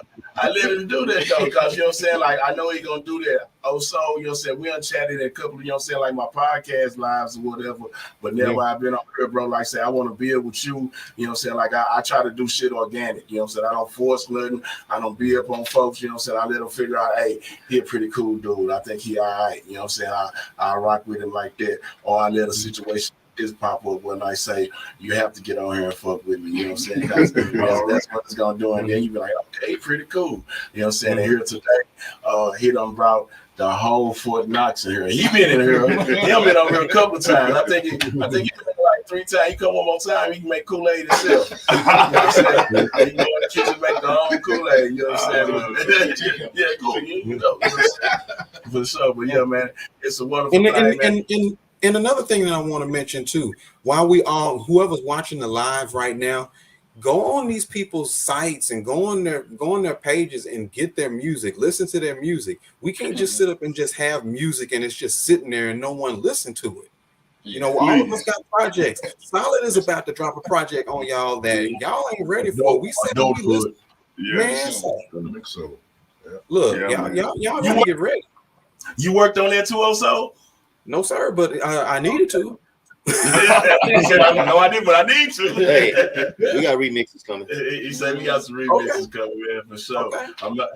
I let him do that, though, because, you know what I'm saying, like, I know he going to do that. Also, you know what I'm saying, we unchatted a couple, you know what I'm saying, like my podcast lives or whatever, but never I've been on here, bro, like I say, I want to build with you, you know what I'm saying, like I try to do shit organic, you know what I'm saying, I don't force nothing, I don't be up on folks, you know what I'm saying, I let them figure out, hey, he a pretty cool dude, I think he all right, you know what I'm saying, I rock with him like that, or I let a situation is pop up when I say you have to get on here and fuck with me, you know what I'm saying? Because that's what it's gonna do, and then you be like, okay, pretty cool, you know what I'm saying? And here today, he done brought the whole Fort Knox in here. He been in here. He done been on here a couple of times. I think he been like 3 times. He come one more time, he can make Kool-Aid himself. You know what I'm saying? He go in the kitchen, make the own Kool-Aid. You know what I'm saying? Yeah, cool. You know, for sure. But yeah, man, it's a wonderful thing, man. And another thing that I want to mention too, while whoever's watching the live right now, go on these people's sites and go on their pages and get their music, listen to their music. We can't just sit up and just have music and it's just sitting there and no one listen to it. You know, all of us got projects. Solid is about to drop a project on y'all that y'all ain't ready for. We said we listen. Man, so. Look, y'all gotta get ready. You worked on that too, also? No, sir, but I needed to. No, I did, but I need to. Hey, we got remixes coming. He said we got some remixes coming, man, for sure. Okay. I'm not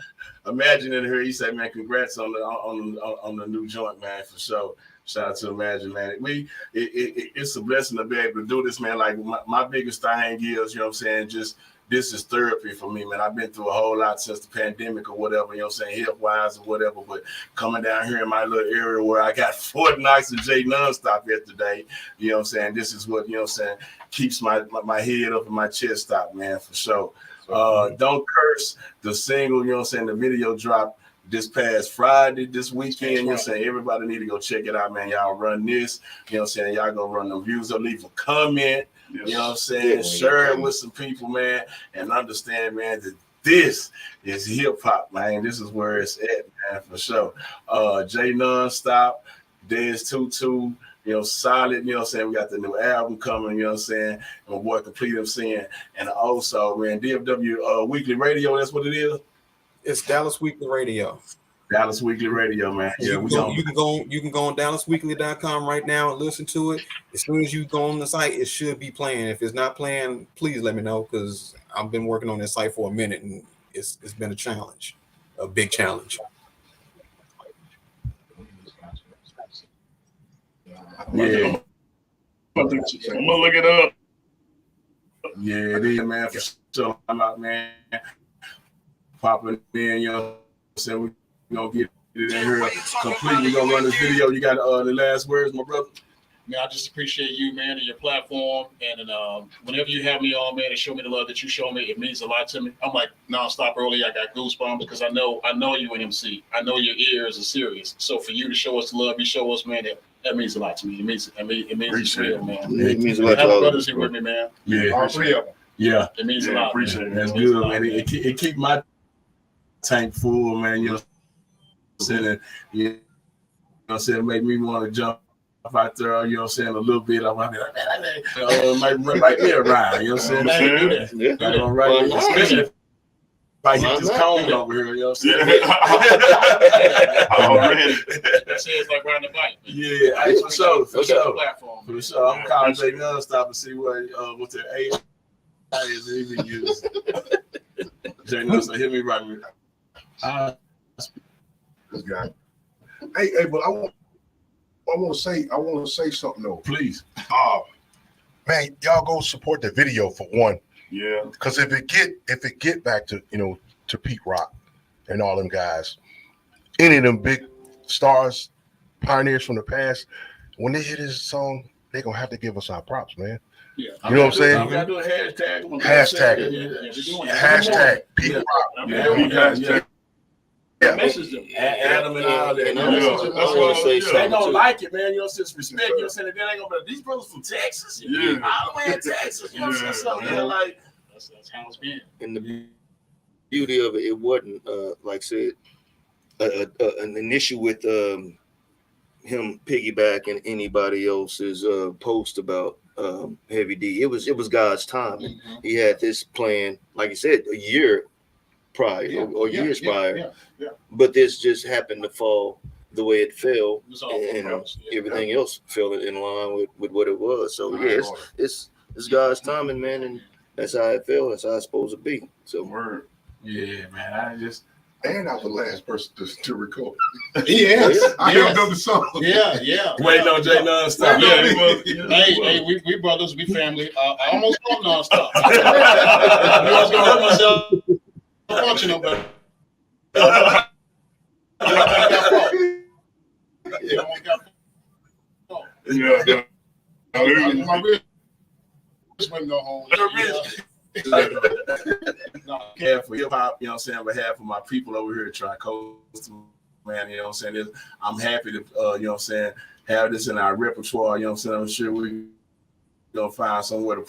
imagining here. He said, man, congrats on the new joint, man, for sure. Shout out to Imagine, man. It's a blessing to be able to do this, man. Like my biggest thing is, you know what I'm saying, just this is therapy for me, man. I've been through a whole lot since the pandemic or whatever, you know what I'm saying, health-wise or whatever, but coming down here in my little area where I got Fort Knox and Jay nonstop yesterday, you know what I'm saying, this is what, you know what I'm saying, keeps my head up and my chest up, man, for sure. Don't Curse, the single, you know what I'm saying, the video dropped this past Friday, this weekend, you know what I'm saying, everybody need to go check it out, man. Y'all run this, you know what I'm saying, y'all go run the views or leave a comment. Yes. You know what I'm saying? Share it with some people, man, and understand, man, that this is hip hop, man. This is where it's at, man, for sure. Jay Nonstop, Dez 22, you know, Solid, you know what I'm saying? We got the new album coming, you know what I'm saying? And my boy Complete Emcee, and also, man, DFW Weekly Radio, that's what it is? It's Dallas Weekly Radio. Dallas Weekly Radio, man. Yeah, you can go on DallasWeekly.com right now and listen to it. As soon as you go on the site, it should be playing. If it's not playing, please let me know, because I've been working on this site for a minute and it's been a challenge, a big challenge. Yeah, I'm gonna look it up. Yeah, it is, man. For sure, I'm out, man. Popping in, you know what I'm saying? We gonna get it in here completely. Gonna run this video. You got the last words, my brother? Man, I just appreciate you, man, and your platform. And whenever you have me on, man, and show me the love that you show me, it means a lot to me. I'm like nonstop early. I got goosebumps because I know you and Emcee. I know your ears are serious. So for you to show us the love, you show us, man, that means a lot to me. It means it's real, man. It means a lot to all all brothers here with me, man. Yeah, all 3 of them. Yeah, it means a lot. Appreciate it. That's good, man. It keep my tank full, man. You know what I'm saying? You know what I'm saying? Make me want to jump out there, you know what I'm saying, a little bit. I'm like, might write me around, you know what I'm saying? Yeah. Especially if I hit this cone over here, you know what I'm saying? That says like riding a bike. Yeah, for sure. For sure. I'm calling Jay Nonstop and see what their AI is even used. Jay Nonstop, hit me right with this guy. Hey, but I want to say something though. Please. Man, y'all go support the video for one. Yeah. Because if it get back to to Pete Rock, and all them guys, any of them big stars, pioneers from the past, when they hear this song, they're going to have to give us our props, man. Yeah. You know what I'm saying? We got to do a hashtag. Hashtag it. Hashtag. Peak Rock. Hashtag. Yeah. Message them. Adam and all that. And I want to say They something don't too. like it, man. You know, since respect, you know, saying they ain't gonna be these brothers from Texas, all the way in Texas. You know what I'm saying? So yeah, like that's how it's been. And the beauty of it, it wasn't like I said, an issue with him piggybacking anybody else's post about Heavy D. It was God's timing. Mm-hmm. He had this plan, like you said, a year prior or years prior. Yeah. But this just happened to fall the way it fell, It was all and purpose. everything else fell in line with what it was. So yeah, it's God's timing, man, and that's how it fell. That's how it's supposed to be. So Word. yeah, man. And I was the last person to record. Yes. I don't know the song. Yeah. Waiting on Jay nonstop. Hey, we brothers, we family. I almost called nonstop. I was gonna hurt myself. Functional, but my wrist wouldn't go home. Yeah, for hip hop, you know what I'm saying, on behalf of my people over here at Tricoastal, man, you know what I'm saying, I'm happy to, you know what I'm saying, have this in our repertoire, you know what I'm saying, I'm sure we're going to find somewhere to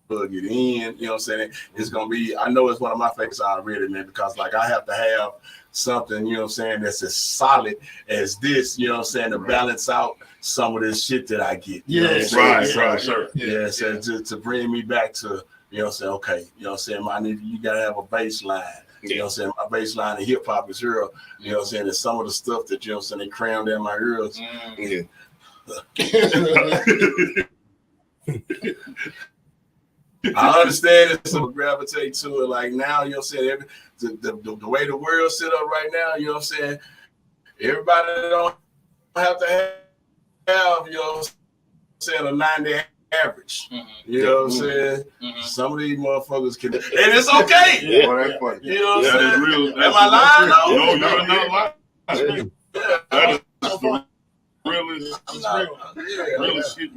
plug it in, you know what I'm saying, it's going to be, I know it's one of my favorites already, man, because like I have to have something, you know what I'm saying, that's as solid as this, you know what I'm saying, to balance out some of this shit that I get. You know what I'm saying? Right, sure. Yeah, so to bring me back to, you know what I'm saying, okay, you know what I'm saying, my nigga, you gotta have a baseline. You know what I'm saying? My baseline in hip hop is here. You know what I'm saying? There's some of the stuff that, you know what I'm saying, they crammed in my ears. I understand it, so gravitate to it. Like now, you know what I'm saying? The way the world's set up right now, you know what I'm saying? Everybody don't have to have, you know what I'm saying, a 90 average. You know what I'm saying? Some of these motherfuckers can, and it's okay. Yeah. Well, that's funny. You know what I'm saying? Real, am I lying though? No, you're not lying. That is the realest. Realest shit.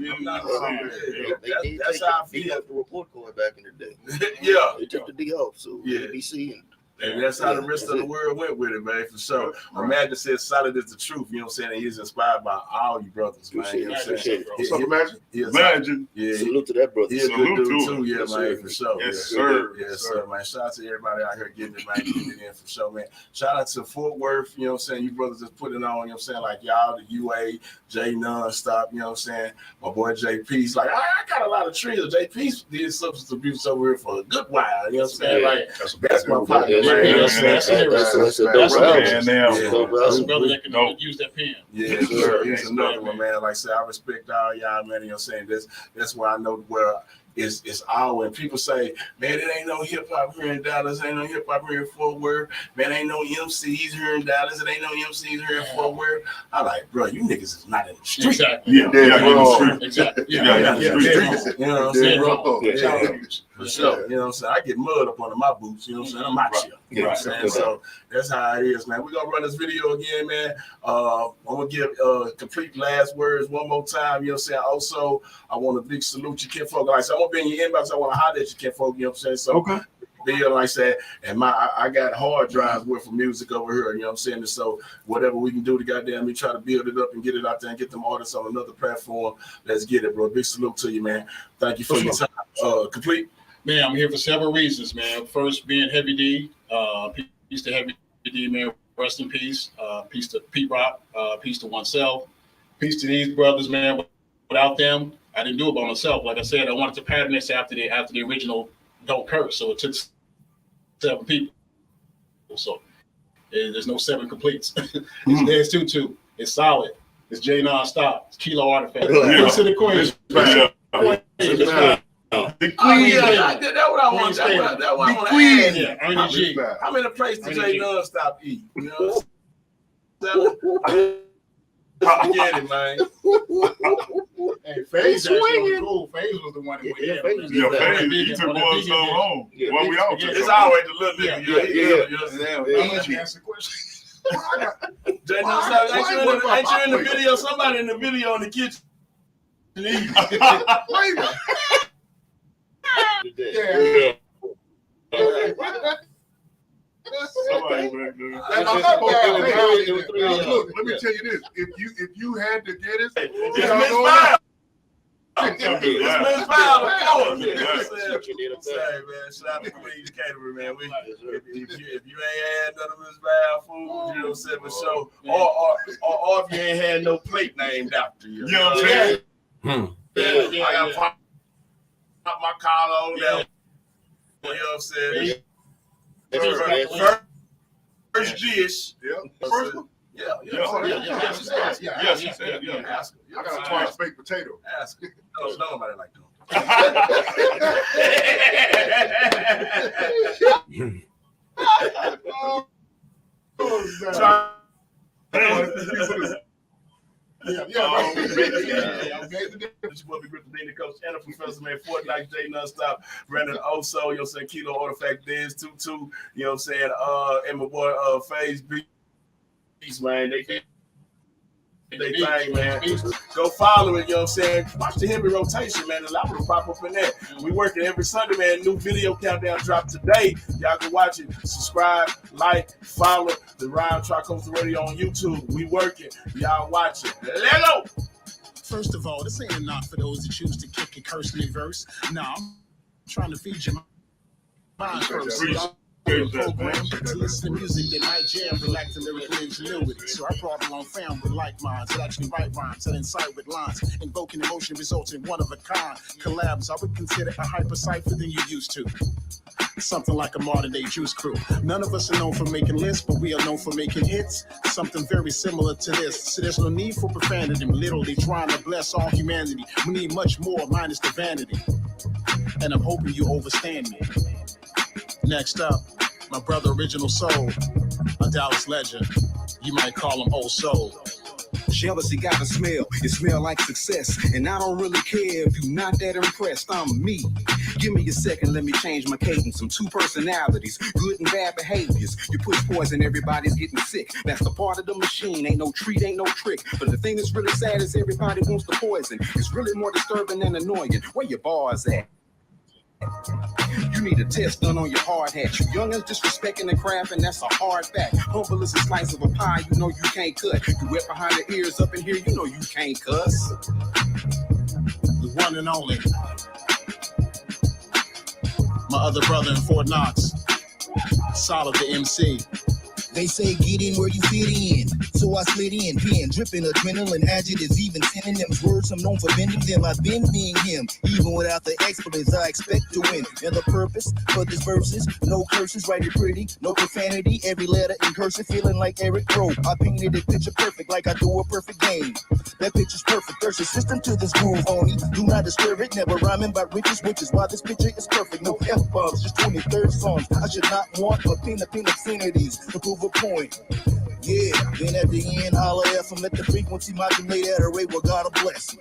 That's how I feel. The report card back in the day. Yeah. They took the D off, so ABC and that's how the rest of the world went with it, man, for sure. Imagine said solid is the truth, you know what I'm saying? And he's inspired by all you brothers, man. You know what I'm saying? What's up, Imagine? Imagine. Yeah. Salute to that brother. He's a good dude too, yeah, yes, man, for sure. Yes, sir. Yes, sir, man. Shout out to everybody out here getting it, man, getting it in for sure, man. Shout out to Fort Worth, you know what I'm saying? You brothers just putting it on, you know what I'm saying? Like y'all, the UA, Jay Nonstop, you know what I'm saying? My boy JP's like, I got a lot of trios. JP's did substance abuse over here for a good while, you know what I'm saying? Like, that's my partner, man. You know what I'm saying? That's a That's dope brother that can use that pen. Yeah, he's another one, man. Like I said, I respect all y'all, man. You know what I'm saying? That's why I know where it's all when people say, man, it ain't no hip hop here in Dallas, ain't no hip hop here in Fort Worth, man, ain't no MCs here in Dallas, it ain't no MCs here in Fort Worth. I'm like, bro, you niggas is not in the street. Exactly. Yeah, Exactly. You know what I'm saying? For sure. Yeah. You know what I'm saying? I get mud up under my boots, you know what I'm saying? I'm out here. You know what I'm saying? So that's how it is, man. We're gonna run this video again, man. I'm gonna give complete last words one more time, you know what I'm saying? Also, I want a big salute to Ken Folk. Like I said, I'm gonna be in your inbox. I want to holler at you, Ken Folk, you know what I'm saying? So Okay. Bill, like I said, and I got hard drives worth of music over here, you know what I'm saying? And so whatever we can do to goddamn me try to build it up and get it out there and get them artists on another platform. Let's get it, bro. Big salute to you, man. Thank you for your time. Complete. Man, I'm here for several reasons, man. First, being Heavy D. Peace to Heavy D, man. Rest in peace. Peace to Pete Rock. Peace to oneself. Peace to these brothers, man. Without them, I didn't do it by myself. Like I said, I wanted to pattern this after the original Don't Curse. So it took 7 people. So there's no 7 completes. There's 2. It's solid. It's Jay Nonstop. It's Kilo Artifact. Peace to the Queen. The Queen. That's what I want. That's what I want to ask. Yeah, Ernie G. I'm in a place to Jay Nonstop eat. You know what I'm saying? Forget it, man. Hey, FaZe actually was cool. FaZe was the one that went in. Yeah, FaZe, he took one so long. Well, we all took It's it. always the little nigga. Answer the question. Jay, ain't you in the video? Somebody in the video in the kitchen. Somebody back there. Look, let me tell you this: if you had to get it, It's misfiled, of course. You know what I'm saying, man. Shout out to Queen's Catering, man. If you ain't had none of misfiled food, you know what I'm saying, for sure. Or if you ain't had no plate named after you. You know what I'm saying? I got pop my collar on there. You know what I'm saying? First dish. First one. Yeah. She said, yeah. Ask her. I got a twice baked potato. Ask her. No, nobody like them. It's your boy, Big Rip, the coach, and the professor, man. Fortnite, J Nonstop, Brandon Oso, you know what I'm saying, Kilo Artifact, Diz, 2-2, you know what I'm saying, and my boy, FaZe Beats, man. They thing, man. Go follow it, you know what I'm saying. Watch the Henry rotation, man. Allow me to pop up in there. We working every Sunday, man. New video countdown drop today. Y'all can watch it. Subscribe, like, follow the Ryan Tricoastal Radio on YouTube. We working. Y'all watch it. Let go. First of all, this ain't a knock for those that choose to kick and curse in reverse. Nah, I'm trying to feed your mind first. Program to listen to music that might jam, relax and lyrical ingenuity. So I brought along fam with like minds that actually write rhymes that incite with lines, invoking emotion results in one of a kind collabs. I would consider a hyper cipher than you used to. Something like a modern day Juice Crew. None of us are known for making lists, but we are known for making hits. Something very similar to this. So there's no need for profanity. I'm literally trying to bless all humanity. We need much more minus the vanity. And I'm hoping you overstand me. Next up, my brother Original Soul, a Dallas legend. You might call him Old Soul. Jealousy got a smell, it smell like success. And I don't really care if you're not that impressed, I'm me. Give me a second, let me change my cadence. Some two personalities, good and bad behaviors. You push poison, everybody's getting sick. That's the part of the machine, ain't no treat, ain't no trick. But the thing that's really sad is everybody wants the poison. It's really more disturbing than annoying. Where your bars at? You need a test done on your hard hat. You youngins disrespecting the craft, and that's a hard fact. Humble as a slice of a pie, you know you can't cut. You wet behind the ears up in here, you know you can't cuss. The one and only. My other brother in Fort Knox. Solid the MC. They say get in where you fit in, so I slid in, pen dripping adrenaline, adjectives, even synonyms, words I'm known for bending them. I've been being him, even without the expletives. I expect to win, and the purpose for this verse is no curses, write it pretty, no profanity, every letter in cursive, feeling like Eric Crow. I painted it picture perfect, like I do a perfect game. That picture's perfect. There's a system to this groove, homie. Do not disturb it. Never rhyming about riches, which is why this picture is perfect. No F-bombs, just 23rd songs. I should not want a pen obscenities to prove a point. Yeah, then at the end, holler at them, let the frequency modulate at a rate where God will bless me.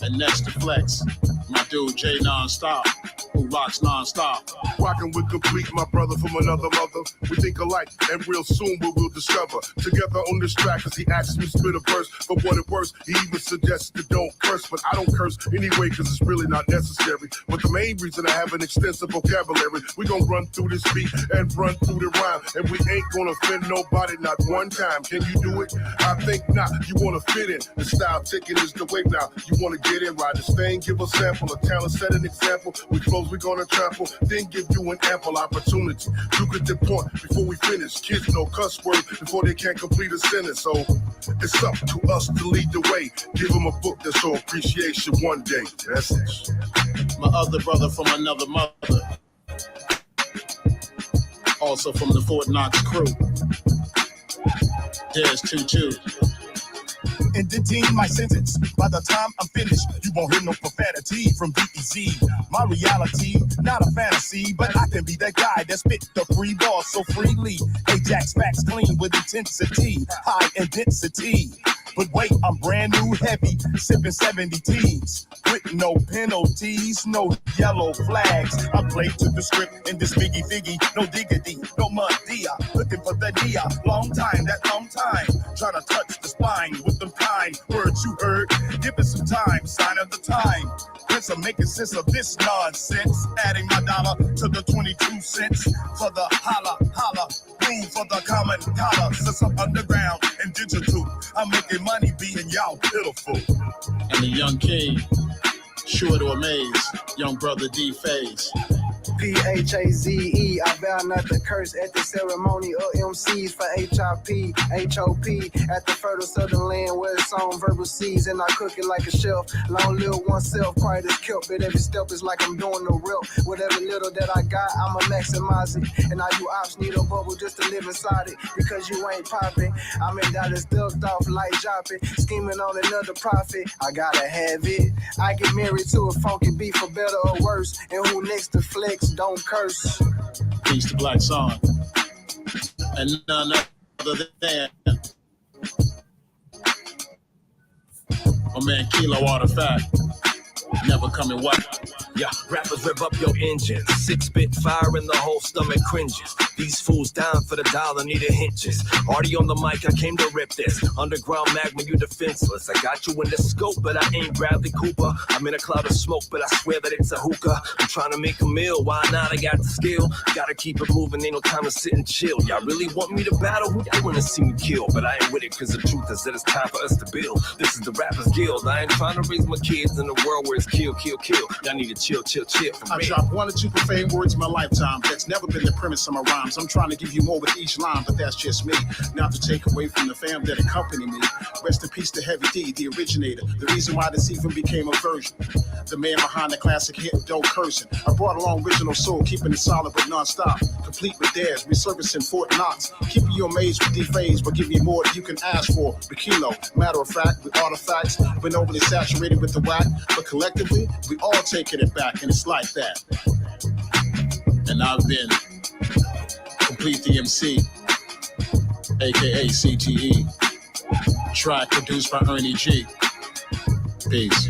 And next to Flex, my dude J Nonstop, who rocks nonstop. Rocking with Complete, my brother from another mother. We think alike, and real soon we will discover. Together on this track, cause he asks me to spit a verse. For what it works, he even suggests to don't curse. But I don't curse anyway, cause it's really not necessary. But the main reason I have an extensive vocabulary, we gonna run through this beat and run through the rhyme. And we ain't gonna offend nobody, not one time. Can you do it? I think not. You wanna fit in. The style ticking is the way now. You wanna get in, ride this thing, give a sample, a talent, set an example. We close, we gonna trample, then give you an ample opportunity. Look at the point before we finish. Kids know cuss words before they can complete a sentence. So it's up to us to lead the way. Give them a book that show appreciation one day. That's it. My other brother from another mother. Also from the Fort Knox crew. There's 2-2. And detain my sentence. By the time I'm finished, you won't hear no profanity from DEZ. My reality, not a fantasy, but I can be that guy that spit the free ball so freely. Ajax facts clean with intensity, high intensity. But wait, I'm brand new heavy, sipping 70 teens with no penalties, no yellow flags. I played to the script in this biggie figgy, no diggity, no mud dia. Looking for the dia, long time, trying to touch the spine with them kind words you heard. Give it some time, sign of the time. Prince, I'm making sense of this nonsense. Adding my dollar to the 22 cents for the holla, room for the common dollar. Since I'm underground and digital, I'm making money being y'all pitiful. And the young king, sure to amaze, young brother D-Phase. PHAZE, I vow not to curse at the ceremony of MCs for HIP, HOP, at the fertile southern land where it's on verbal seeds, and I cook it like a chef. Long live oneself, quiet as kelp, but every step is like I'm doing the real. Whatever little that I got, I'ma maximize it, and all you ops need a bubble just to live inside it, because you ain't popping. I'm in dollars ducked off like Jopping, scheming on another profit. I gotta have it. I get married to a funky beat for better or worse, and who next to flex, don't curse. Peace to Black Son. And none other than my man Kilo Artifact. Never coming white. Yeah, rappers rev up your engines. 6-bit fire in the whole stomach cringes. These fools down for the dollar, need a hinges. Already on the mic, I came to rip this. Underground magma, you defenseless. I got you in the scope, but I ain't Bradley Cooper. I'm in a cloud of smoke, but I swear that it's a hookah. I'm trying to make a meal, why not? I got the skill. Gotta keep it moving, ain't no time to sit and chill. Y'all really want me to battle? Who y'all wanna see me kill? But I ain't with it, cause the truth is that it's time for us to build. This is the Rappers Guild. I ain't trying to raise my kids in a world where it's kill, kill, kill. Y'all need to chill. I drop 1 or 2 profane words in my lifetime. That's never been the premise of my rhymes. I'm trying to give you more with each line, but that's just me. Not to take away from the fam that accompany me. Rest in peace to Heavy D, the originator. The reason why this even became a version. The man behind the classic hit, Dope Cursing. I brought along original soul, keeping it solid but non-stop. Complete with theirs, resurfacing Fort Knox. Keeping you amazed with D-Phase, but give you more than you can ask for. The kilo, matter of fact, with artifacts. Been overly saturated with the whack, but collectively, we all taking it back, and it's like that. And I've been Complete the MC, aka CTE. Track produced by Ernie G. Peace.